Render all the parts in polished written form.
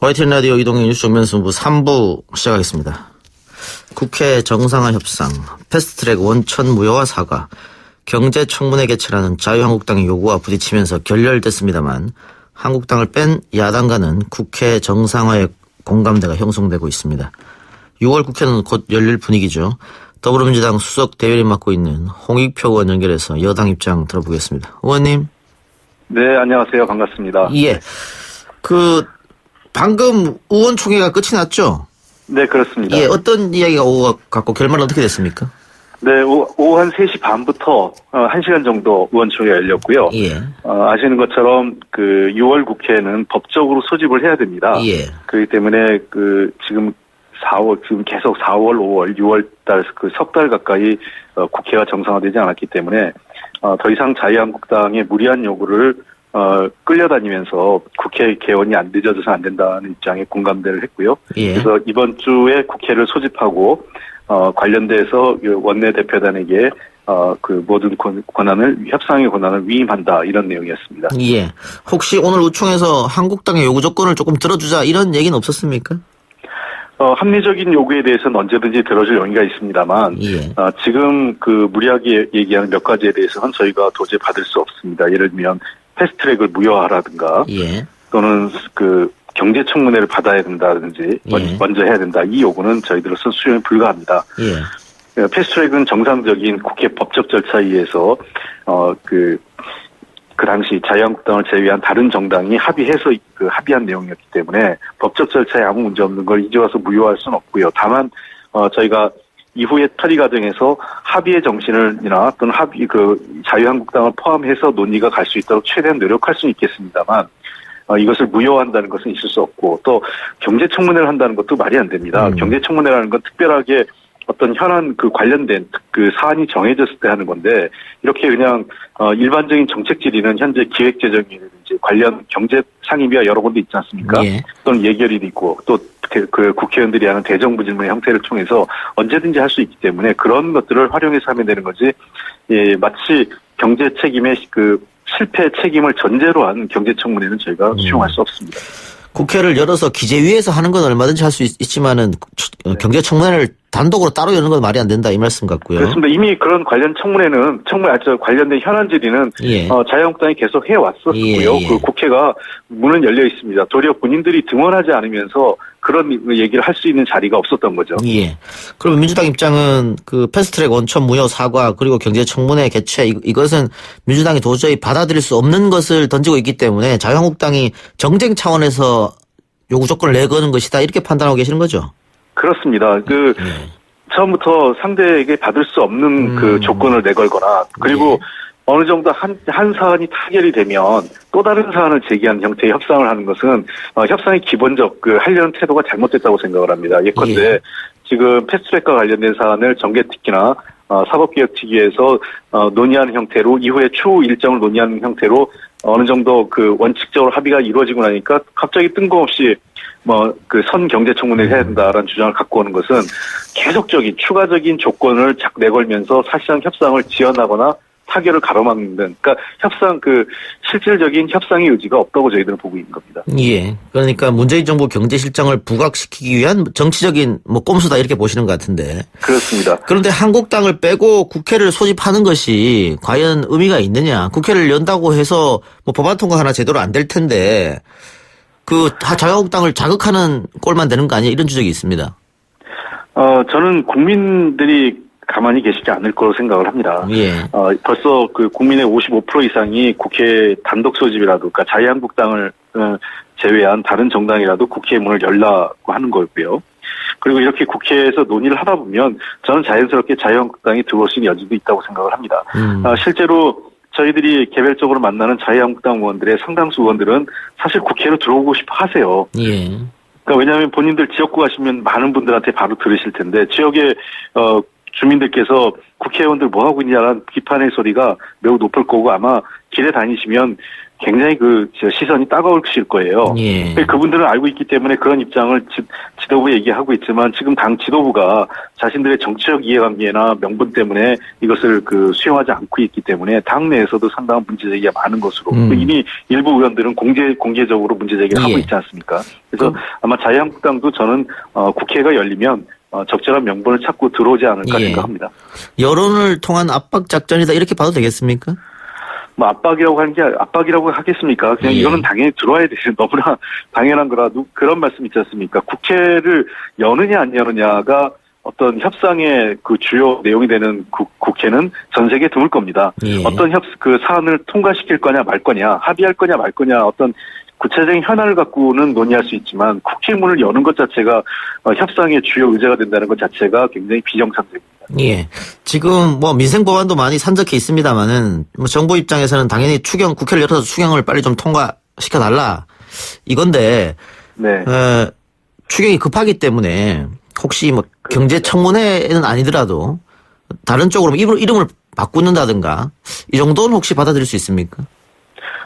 YTN 라디오 이동현 뉴스 정면승부 3부 시작하겠습니다. 국회 정상화 협상, 패스트트랙 원천 무효화 사과, 경제청문회 개최라는 자유한국당의 요구와 부딪히면서 결렬됐습니다만 한국당을 뺀 야당과는 국회 정상화의 공감대가 형성되고 있습니다. 6월 국회는 곧 열릴 분위기죠. 더불어민주당 수석 대변인 맡고 있는 홍익표 의원 연결해서 여당 입장 들어보겠습니다. 의원님. 네, 안녕하세요. 반갑습니다. 예. 방금 의원총회가 끝이 났죠? 네, 그렇습니다. 예, 어떤 이야기가 오고 갖고 결말은 어떻게 됐습니까? 네, 오후 한 3시 반부터 1시간 정도 의원총회가 열렸고요. 예. 아시는 것처럼 6월 국회는 법적으로 소집을 해야 됩니다. 예. 그렇기 때문에 지금 계속 4월, 5월, 6월 달 석 달 가까이 국회가 정상화되지 않았기 때문에 더 이상 자유한국당의 무리한 요구를 끌려다니면서 국회 개원이 안 늦어져서 안 된다는 입장에 공감대를 했고요. 예. 그래서 이번 주에 국회를 소집하고 관련돼서 원내대표단에게 모든 협상의 권한을 위임한다 이런 내용이었습니다. 예. 혹시 오늘 의총에서 한국당의 요구 조건을 조금 들어주자 이런 얘기는 없었습니까? 합리적인 요구에 대해서는 언제든지 들어줄 용의가 있습니다만, 예. 지금 무리하게 얘기하는 몇 가지에 대해서는 저희가 도저히 받을 수 없습니다. 예를 들면, 패스트트랙을 무효화라든가, 예. 또는 경제청문회를 받아야 된다든지, 예. 먼저 해야 된다. 이 요구는 저희들로서 수용이 불가합니다. 예. 패스트트랙은 정상적인 국회 법적 절차에 의해서, 그 당시 자유한국당을 제외한 다른 정당이 합의해서 합의한 내용이었기 때문에 법적 절차에 아무 문제 없는 걸 이제 와서 무효화할 수는 없고요. 다만 저희가 이후에 처리 과정에서 합의의 정신을이나 또는 자유한국당을 포함해서 논의가 갈 수 있도록 최대한 노력할 수는 있겠습니다만 이것을 무효화한다는 것은 있을 수 없고 또 경제청문회를 한다는 것도 말이 안 됩니다. 경제청문회라는 건 특별하게 어떤 현안 관련된 사안이 정해졌을 때 하는 건데 이렇게 그냥 일반적인 정책 질의는 현재 기획재정이라든지 관련 경제 상임위가 여러 군데 있지 않습니까? 예. 또는 예결위도 있고 또 국회의원들이 하는 대정부 질문의 형태를 통해서 언제든지 할 수 있기 때문에 그런 것들을 활용해서 하면 되는 거지. 예, 마치 경제 책임의 실패 책임을 전제로 한 경제청문회는 저희가 수용할 수 없습니다. 국회를 열어서 기재위에서 하는 건 얼마든지 할 수 있지만은 경제청문회를 단독으로 따로 여는 건 말이 안 된다 이 말씀 같고요. 그렇습니다. 이미 그런 관련 관련된 현안 질의는 예. 자유한국당이 계속 해왔었고요. 예. 국회가 문은 열려 있습니다. 도리어 본인들이 등원하지 않으면서 그런 얘기를 할 수 있는 자리가 없었던 거죠. 예. 그러면 민주당 입장은 패스트트랙 원천 무효 사과 그리고 경제청문회 개최 이것은 민주당이 도저히 받아들일 수 없는 것을 던지고 있기 때문에 자유한국당이 정쟁 차원에서 요구 조건을 내거는 것이다 이렇게 판단하고 계시는 거죠? 그렇습니다. 처음부터 상대에게 받을 수 없는 조건을 내걸거나 그리고 어느 정도 한 사안이 타결이 되면 또 다른 사안을 제기하는 형태의 협상을 하는 것은 협상의 기본적 하려는 태도가 잘못됐다고 생각을 합니다. 예컨대 지금 패스트트랙과 관련된 사안을 정개특위나 사법개혁특위에서 논의하는 형태로 이후에 추후 일정을 논의하는 형태로 어느 정도 원칙적으로 합의가 이루어지고 나니까 갑자기 뜬금없이 선 경제청문회를 해야 된다라는 주장을 갖고 오는 것은 계속적인 추가적인 조건을 자꾸 내걸면서 사실상 협상을 지연하거나 타결을 가로막는, 그러니까 실질적인 협상의 의지가 없다고 저희들은 보고 있는 겁니다. 예. 그러니까 문재인 정부 경제 실정을 부각시키기 위한 정치적인 꼼수다 이렇게 보시는 것 같은데. 그렇습니다. 그런데 한국당을 빼고 국회를 소집하는 것이 과연 의미가 있느냐. 국회를 연다고 해서 법안 통과 하나 제대로 안 될 텐데 자유한국당을 자극하는 꼴만 되는 거 아니냐 이런 지적이 있습니다. 저는 국민들이 가만히 계시지 않을 거로 생각을 합니다. 예. 벌써 국민의 55% 이상이 국회 단독 소집이라도, 그러니까 자유한국당을 제외한 다른 정당이라도 국회 문을 열라고 하는 거고요. 그리고 이렇게 국회에서 논의를 하다 보면 저는 자연스럽게 자유한국당이 들어올 수 있는 여지도 있다고 생각을 합니다. 실제로 저희들이 개별적으로 만나는 자유한국당 의원들의 상당수 의원들은 사실 국회로 들어오고 싶어 하세요. 예. 그러니까 왜냐하면 본인들 지역구 가시면 많은 분들한테 바로 들으실 텐데 지역에 주민들께서 국회의원들 뭐 하고 있냐라는 비판의 소리가 매우 높을 거고 아마 길에 다니시면 굉장히 저 시선이 따가우실 거예요. 예. 그분들은 알고 있기 때문에 그런 입장을 지도부에 얘기하고 있지만 지금 당 지도부가 자신들의 정치적 이해관계나 명분 때문에 이것을 수용하지 않고 있기 때문에 당 내에서도 상당한 문제제기가 많은 것으로 이미 일부 의원들은 공개적으로 문제제기를 하고 있지 않습니까? 그래서 아마 자유한국당도 저는 국회가 열리면 적절한 명분을 찾고 들어오지 않을까 생각합니다. 여론을 통한 압박 작전이다 이렇게 봐도 되겠습니까? 뭐 압박이라고 하겠습니까? 그냥 이거는 당연히 들어와야 되는 너무나 당연한 거라도 그런 말씀 있지 않습니까? 국회를 여느냐 안 여느냐가 어떤 협상의 주요 내용이 되는 국회는 전 세계에 드물 겁니다. 예. 어떤 사안을 통과시킬 거냐 말 거냐, 합의할 거냐 말 거냐 어떤 구체적인 현안을 갖고는 논의할 수 있지만 국회 문을 여는 것 자체가 협상의 주요 의제가 된다는 것 자체가 굉장히 비정상적입니다. 예. 지금 민생 법안도 많이 산적해 있습니다만은 정부 입장에서는 당연히 국회를 열어서 추경을 빨리 좀 통과시켜 달라 이건데 네. 추경이 급하기 때문에 혹시 경제청문회는 아니더라도 다른 쪽으로 이름을 바꾸는다든가 이 정도는 혹시 받아들일 수 있습니까?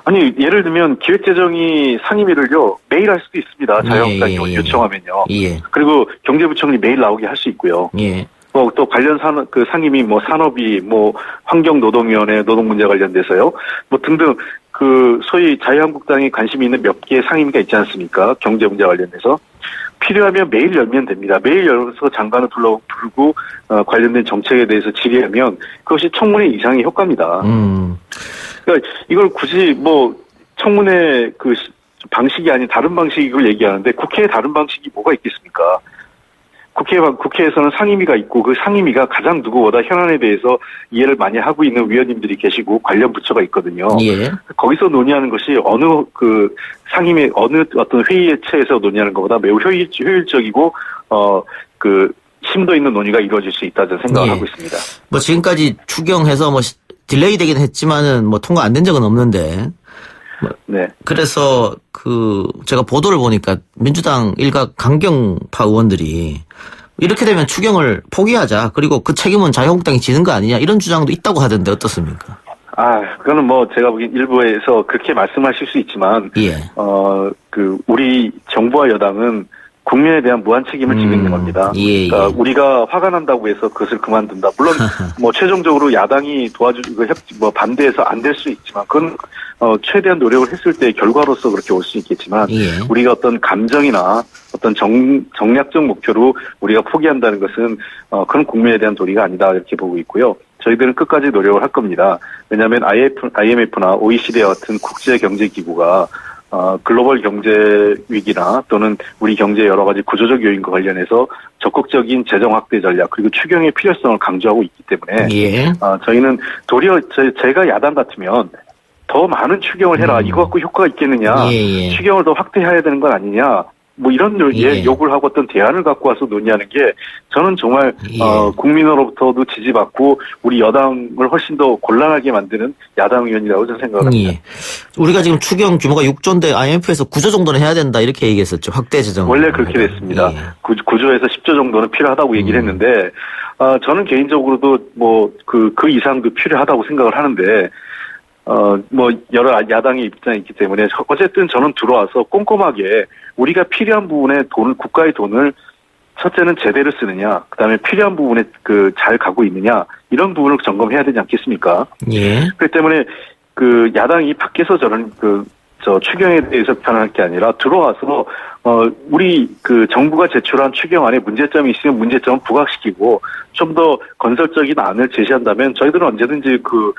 아니 예를 들면 기획재정이 상임위를요 매일 할 수도 있습니다. 자유한국당이 요청하면요. 예. 그리고 경제부총리 매일 나오게 할 수 있고요. 예. 또 관련 상임위 산업위 환경노동위원회 노동 문제 관련돼서요. 등등 소위 자유한국당이 관심이 있는 몇 개의 상임위가 있지 않습니까? 경제 문제 관련돼서 필요하면 매일 열면 됩니다. 매일 열어서 장관을 부르고 관련된 정책에 대해서 질의하면 그것이 청문회 이상의 효과입니다. 그러니까 이걸 굳이 청문회 방식이 아닌 다른 방식을 얘기하는데 국회에 다른 방식이 뭐가 있겠습니까? 국회에서는 상임위가 있고 그 상임위가 가장 누구보다 현안에 대해서 이해를 많이 하고 있는 위원님들이 계시고 관련 부처가 있거든요. 예. 거기서 논의하는 것이 어느 상임위 어느 어떤 회의체에서 논의하는 것보다 매우 효율적이고 심도 있는 논의가 이루어질 수 있다는 생각을 하고 있습니다. 지금까지 추경해서 딜레이 되긴 했지만은 통과 안 된 적은 없는데. 네. 그래서 제가 보도를 보니까 민주당 일각 강경파 의원들이 이렇게 되면 추경을 포기하자. 그리고 그 책임은 자유한국당이 지는 거 아니냐 이런 주장도 있다고 하던데 어떻습니까? 그거는 제가 보기엔 일부에서 그렇게 말씀하실 수 있지만, 예. 우리 정부와 여당은 국민에 대한 무한 책임을 지고 있는 겁니다. 예, 그러니까 우리가 화가 난다고 해서 그것을 그만둔다. 물론 최종적으로 야당이 반대해서 안 될 수 있지만 그건 최대한 노력을 했을 때 결과로서 그렇게 올 수 있겠지만 우리가 어떤 감정이나 어떤 정략적 목표로 우리가 포기한다는 것은 그런 국민에 대한 도리가 아니다 이렇게 보고 있고요. 저희들은 끝까지 노력을 할 겁니다. 왜냐하면 IMF나 OECD와 같은 국제경제기구가 글로벌 경제 위기나 또는 우리 경제 여러 가지 구조적 요인과 관련해서 적극적인 재정 확대 전략 그리고 추경의 필요성을 강조하고 있기 때문에 저희는 도리어 제가 야당 같으면 더 많은 추경을 해라. 이거 갖고 효과가 있겠느냐. 추경을 더 확대해야 되는 건 아니냐. 이런 요구를 하고 어떤 대안을 갖고 와서 논의하는 게 저는 정말 국민으로부터도 지지받고 우리 여당을 훨씬 더 곤란하게 만드는 야당 의원이라고 저는 생각합니다. 우리가 지금 추경 규모가 6조인데 IMF에서 9조 정도는 해야 된다 이렇게 얘기했었죠. 확대 재정. 원래 그렇게 됐습니다. 9조에서 10조 정도는 필요하다고 얘기를 했는데 저는 개인적으로도 그 이상도 필요하다고 생각을 하는데 여러 야당의 입장이 있기 때문에 어쨌든 저는 들어와서 꼼꼼하게 우리가 필요한 부분에 국가의 돈을 첫째는 제대로 쓰느냐, 그 다음에 필요한 부분에 잘 가고 있느냐, 이런 부분을 점검해야 되지 않겠습니까? 그렇기 때문에 야당이 밖에서 저는 추경에 대해서 비판할 게 아니라 들어와서 우리 정부가 제출한 추경안에 문제점이 있으면 문제점을 부각시키고 좀 더 건설적인 안을 제시한다면 저희들은 언제든지 그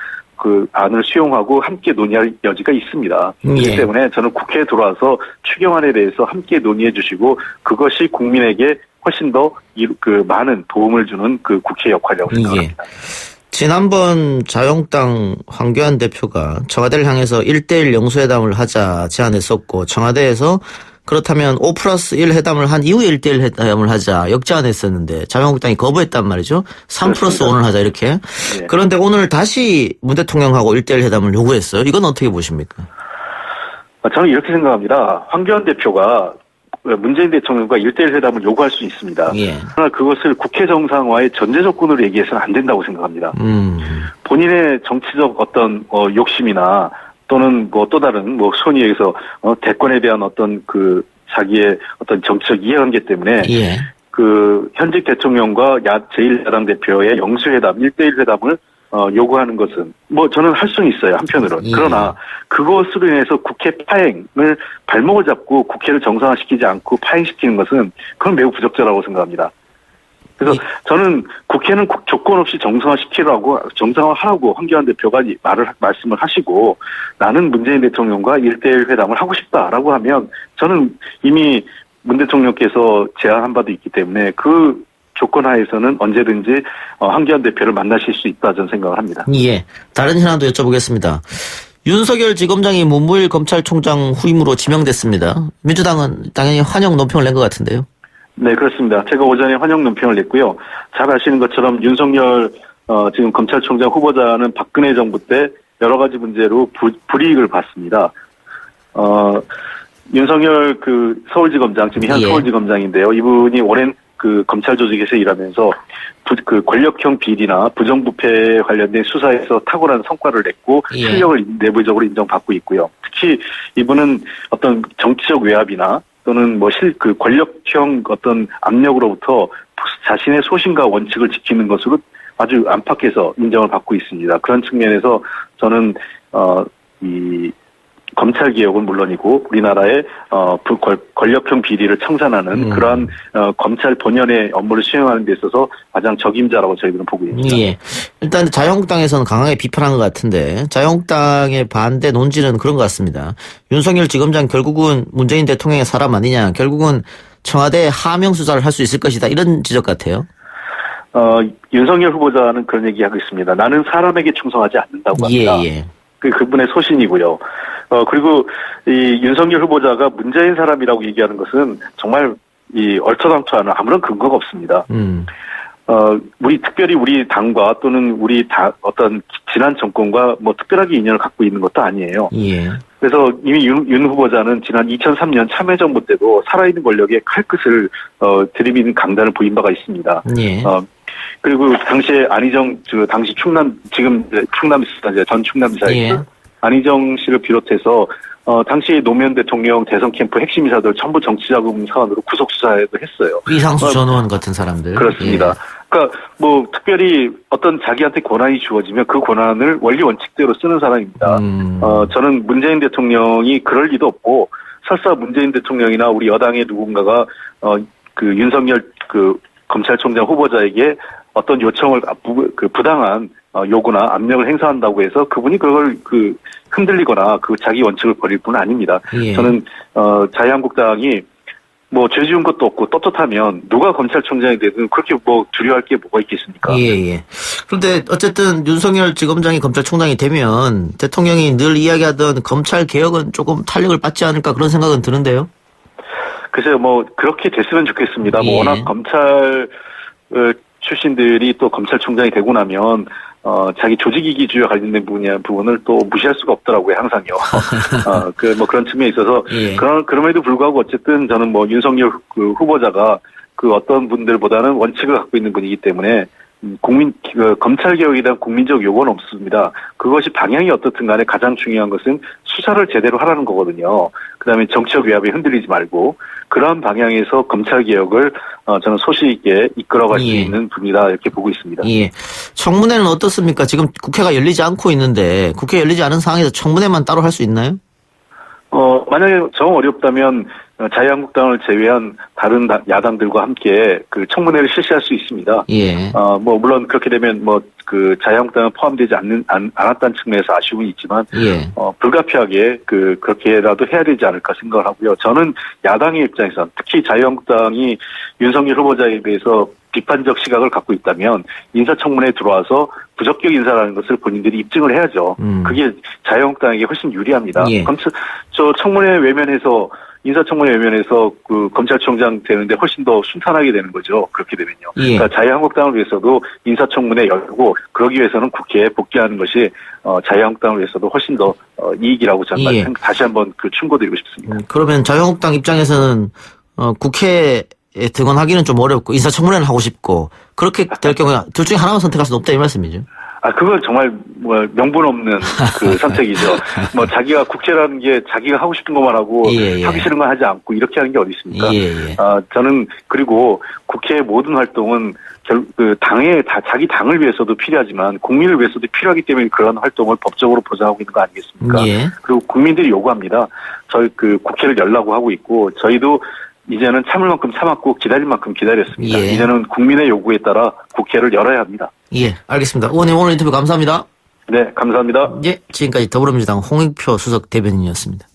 안을 수용하고 함께 논의할 여지가 있습니다. 그렇기 때문에 저는 국회에 들어와서 추경안에 대해서 함께 논의해 주시고 그것이 국민에게 훨씬 더 많은 도움을 주는 국회 역할이라고 생각합니다. 지난번 자유한국당 황교안 대표가 청와대를 향해서 1:1 영수회담을 하자 제안했었고 청와대에서 그렇다면 5+1 회담을 한 이후에 1:1 회담을 하자 역제안했었는데 자유한국당이 거부했단 말이죠. 3+5를 하자 이렇게. 그런데 오늘 다시 문 대통령하고 1:1 회담을 요구했어요. 이건 어떻게 보십니까? 저는 이렇게 생각합니다. 황교안 대표가 문재인 대통령과 1:1 회담을 요구할 수 있습니다. 그러나 그것을 국회 정상화의 전제 조건으로 얘기해서는 안 된다고 생각합니다. 본인의 정치적 어떤 욕심이나 또는 뭐 또 다른 뭐 소위 얘기해서 대권에 대한 어떤 그 자기의 어떤 정치적 이해관계 때문에 예. 그 현직 대통령과 제1야당 대표의 영수회담, 1대1 회담을 요구하는 것은 뭐 저는 할 수는 있어요, 한편으로는. 예. 그러나 그것으로 인해서 국회 파행을 발목을 잡고 국회를 정상화시키지 않고 파행시키는 것은 그건 매우 부적절하고 생각합니다. 그래서 저는 국회는 조건 없이 정상화하라고 황교안 대표가 말씀을 하시고 나는 문재인 대통령과 1대1 회담을 하고 싶다라고 하면 저는 이미 문 대통령께서 제안한 바도 있기 때문에 그 조건 하에서는 언제든지 황교안 대표를 만나실 수 있다 저는 생각을 합니다. 예. 다른 현안도 여쭤보겠습니다. 윤석열 지검장이 문무일 검찰총장 후임으로 지명됐습니다. 민주당은 당연히 환영 논평을 낸 것 같은데요. 네, 그렇습니다. 제가 오전에 환영 논평을 냈고요. 잘 아시는 것처럼 윤석열 지금 검찰총장 후보자는 박근혜 정부 때 여러 가지 문제로 불이익을 받습니다. 윤석열 그 서울지검장, 지금 현 예. 서울지검장인데요. 이분이 오랜 그 검찰 조직에서 일하면서 그 권력형 비리나 부정부패 관련된 수사에서 탁월한 성과를 냈고 예. 실력을 내부적으로 인정받고 있고요. 특히 이분은 어떤 정치적 외압이나 또는 그 권력형 어떤 압력으로부터 자신의 소신과 원칙을 지키는 것으로 아주 안팎에서 인정을 받고 있습니다. 그런 측면에서 저는 이 검찰 개혁은 물론이고 우리나라의 권력형 비리를 청산하는 그러한 검찰 본연의 업무를 수행하는 데 있어서 가장 적임자라고 저희들은 보고 있습니다. 예. 일단 자유한국당에서는 강하게 비판한 것 같은데 자유한국당의 반대 논지는 그런 것 같습니다. 윤석열 지검장 결국은 문재인 대통령의 사람 아니냐. 결국은 청와대 하명 수사를 할 수 있을 것이다. 이런 지적 같아요. 윤석열 후보자는 그런 얘기하고 있습니다. 나는 사람에게 충성하지 않는다고 합니다. 예. 그분의 소신이고요. 그리고 이 윤석열 후보자가 문재인 사람이라고 얘기하는 것은 정말 이 얼토당토하는 아무런 근거가 없습니다. 특별히 우리 당과 또는 어떤 지난 정권과 뭐 특별하게 인연을 갖고 있는 것도 아니에요. 예. 그래서 이미 윤 후보자는 지난 2003년 참여정부 때도 살아있는 권력에 칼끝을 들이미는 강단을 보인 바가 있습니다. 예. 그리고 당시에 안희정 당시 지금 충남지사 전 충남지사였죠. 예. 안희정 씨를 비롯해서 당시 노무현 대통령 대선 캠프 핵심 인사들 전부 정치자금 사안으로 구속 수사도 했어요. 이상수 전 의원 같은 사람들. 그렇습니다. 예. 그러니까 뭐 특별히 어떤 자기한테 권한이 주어지면 그 권한을 원리 원칙대로 쓰는 사람입니다. 저는 문재인 대통령이 그럴 리도 없고 설사 문재인 대통령이나 우리 여당의 누군가가 그 윤석열 그 검찰총장 후보자에게 어떤 요청을 부당한 요구나 압력을 행사한다고 해서 그분이 그걸 흔들리거나 자기 원칙을 버릴 분은 아닙니다. 예. 저는 자유한국당이 뭐 죄 지은 것도 없고 떳떳하면 누가 검찰총장이 되든 그렇게 뭐 두려워할 게 뭐가 있겠습니까? 예. 그런데 어쨌든 윤석열 지검장이 검찰총장이 되면 대통령이 늘 이야기하던 검찰 개혁은 조금 탄력을 받지 않을까 그런 생각은 드는데요. 글쎄요, 뭐 그렇게 됐으면 좋겠습니다. 예. 뭐 워낙 검찰 출신들이 또 검찰총장이 되고 나면 자기 조직이기주의와 관련된 부분을 또 무시할 수가 없더라고요, 항상요. 뭐 그런 측면에 있어서 예. 그럼에도 불구하고 어쨌든 저는 뭐 윤석열 후보자가 어떤 분들보다는 원칙을 갖고 있는 분이기 때문에 검찰 개혁에 대한 국민적 요구는 없습니다. 그것이 방향이 어떻든 간에 가장 중요한 것은 수사를 제대로 하라는 거거든요. 그다음에 정치적 위압에 흔들리지 말고 그러한 방향에서 검찰 개혁을 저는 소신 있게 이끌어갈 수 있는 분이다 이렇게 보고 있습니다. 예. 청문회는 어떻습니까? 지금 국회가 열리지 않고 있는데 국회 열리지 않은 상황에서 청문회만 따로 할 수 있나요? 만약에 정 어렵다면 자유한국당을 제외한 다른 야당들과 함께 청문회를 실시할 수 있습니다. 예. 뭐 물론 그렇게 되면 자유한국당은 포함되지 않았다는 측면에서 아쉬움이 있지만 예. 불가피하게 그렇게라도 해야 되지 않을까 생각을 하고요. 저는 야당의 입장에서 특히 자유한국당이 윤석열 후보자에 대해서 비판적 시각을 갖고 있다면 인사청문회에 들어와서 부적격 인사라는 것을 본인들이 입증을 해야죠. 그게 자유한국당에게 훨씬 유리합니다. 예. 청문회 외면에서 인사청문회 외면에서 검찰총장 되는데 훨씬 더 순탄하게 되는 거죠. 그렇게 되면요. 예. 그러니까 자유한국당을 위해서도 인사청문회 열고 그러기 위해서는 국회에 복귀하는 것이 자유한국당을 위해서도 훨씬 더 이익이라고 저는 예. 다시 한번 충고드리고 싶습니다. 그러면 자유한국당 입장에서는 국회에 등원하기는 좀 어렵고 인사청문회는 하고 싶고 그렇게 될 경우에 둘 중에 하나만 선택할 수는 없다 이 말씀이죠. 그건 정말 뭐 명분 없는 그 선택이죠. 뭐 자기가 국회라는 게 자기가 하고 싶은 것만 하고 예, 예. 하기 싫은 거 하지 않고 이렇게 하는 게 어디 있습니까? 예, 예. 저는 그리고 국회의 모든 활동은 자기 당을 위해서도 필요하지만 국민을 위해서도 필요하기 때문에 그런 활동을 법적으로 보장하고 있는 거 아니겠습니까? 예. 그리고 국민들이 요구합니다. 저희 그 국회를 열라고 하고 있고 저희도 이제는 참을 만큼 참았고 기다릴 만큼 기다렸습니다. 예. 이제는 국민의 요구에 따라 국회를 열어야 합니다. 예, 알겠습니다. 의원님 오늘 인터뷰 감사합니다. 네, 감사합니다. 예, 지금까지 더불어민주당 홍익표 수석 대변인이었습니다.